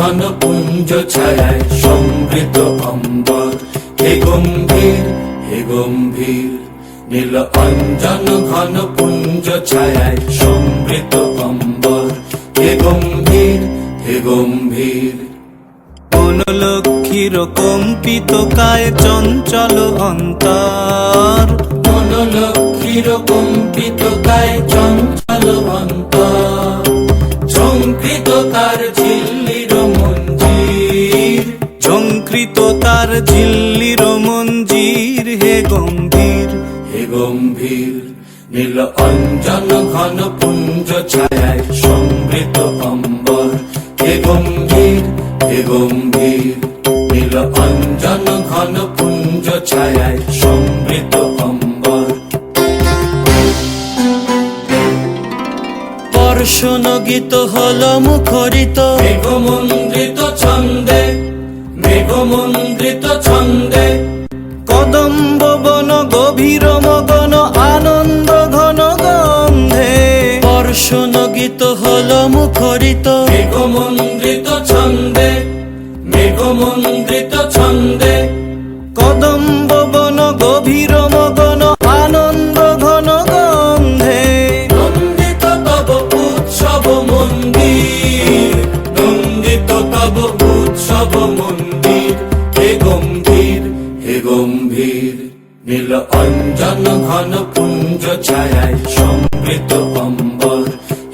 ঘন পুঞ্জ ছায়ায় সমৃত অম্বর। হে গম্ভীর হে গম্ভীর নীল অঞ্জন ঘন পুঞ্জ ছায়ায় সমৃত অম্বর। হে গম্ভীর হে গম্ভীর। মনোলক্ষীর কম্পিত কায় চঞ্চল অন্তর। মনোলক্ষীর কম্পিত কায় চঞ্চল অন্তর। ঝঙ্কৃত তার ঝিল্লির মঞ্জির। ঝঙ্কৃত তার ঝিল্লির মঞ্জির। হে গম্ভীর হে গম্ভীর নীল অঞ্জন ঘন পুঞ্জ ছায়ায় সমৃত অম্বর। হে গম্ভীর হে গম্ভীর নীল অঞ্জন ঘন পুঞ্জ ছায়ায় সমৃত অম্বর। বর্ষণ গীত হল মুখরিত মেঘমন্দ্রিত ছন্দে। মেঘমন্দ্রিত ছন্দে কদম্ব বন গভীর মগন আনন্দ ঘন গন্ধে। বর্ষণ গীত হল মুখরিত মেঘমন্দ্রিত ছন্দে। মেঘমন্দ্রিত ছন্দে কদম্ব বন গভীর মগন আনন্দ ঘন গন্ধে। নন্দিত তব উৎসব মন্দির। নন্দিত তব উৎসব মন্দির। হে গম্ভীর হে গম্ভীর নীল অঞ্জন ঘন পুঞ্জ ছায়ায় সমৃত অম্বর।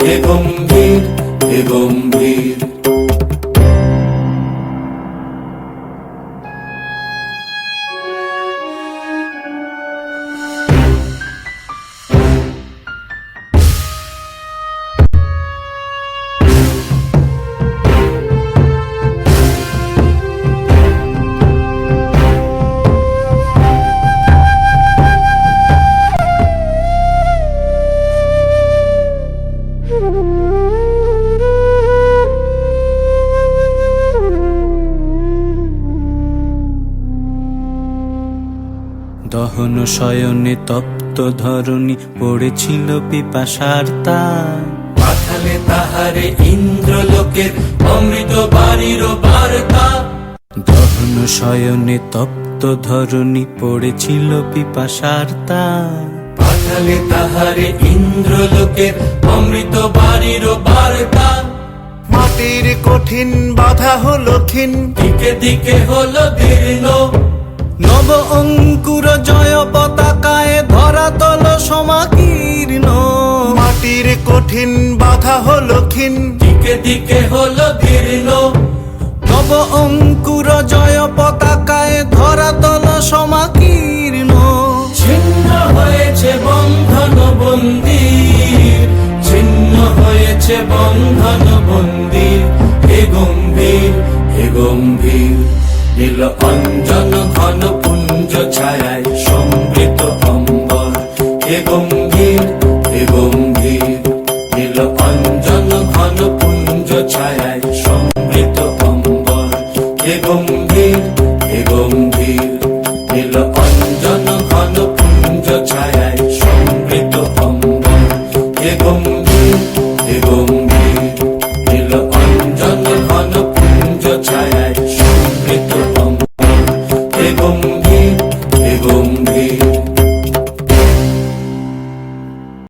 হে গম্ভীর হে গম্ভীর। দহন শয়নে তপ্ত ধরণী পড়েছিল পিপাসার তার। পাঠালে তাহারে ইন্দ্রলোকের অমৃত বাড়ির বার্তা। দহন শয়নে তপ্ত ধরণী পড়েছিল পিপাসার তার। পাঠালে তাহারে ইন্দ্রলোকের অমৃত বাড়ির বার্তা। মাটির কঠিন বাধা হলো ক্ষীণ। দিকে দিকে হলো দীর্ণ। নব অঙ্কুর জয় পতাকায় ধরাতল সমাকীর্ণ। মাটির কঠিন বাধা হলো ক্ষীণ। দিকে দিকে হলো দীর্ণ। নব অঙ্কুর জয় পতাকায় ধরাতল সমাকীর্ণ। ছিন্ন হয়েছে বন্ধন বন্দির। ছিন্ন হয়েছে বন্ধন বন্দির। হে গম্ভীর হে গম্ভীর নীল অঞ্জন ঘন পুঞ্জ ছায়ায় সমৃত অম্বর। হে গম্ভীর হে গম্ভীর।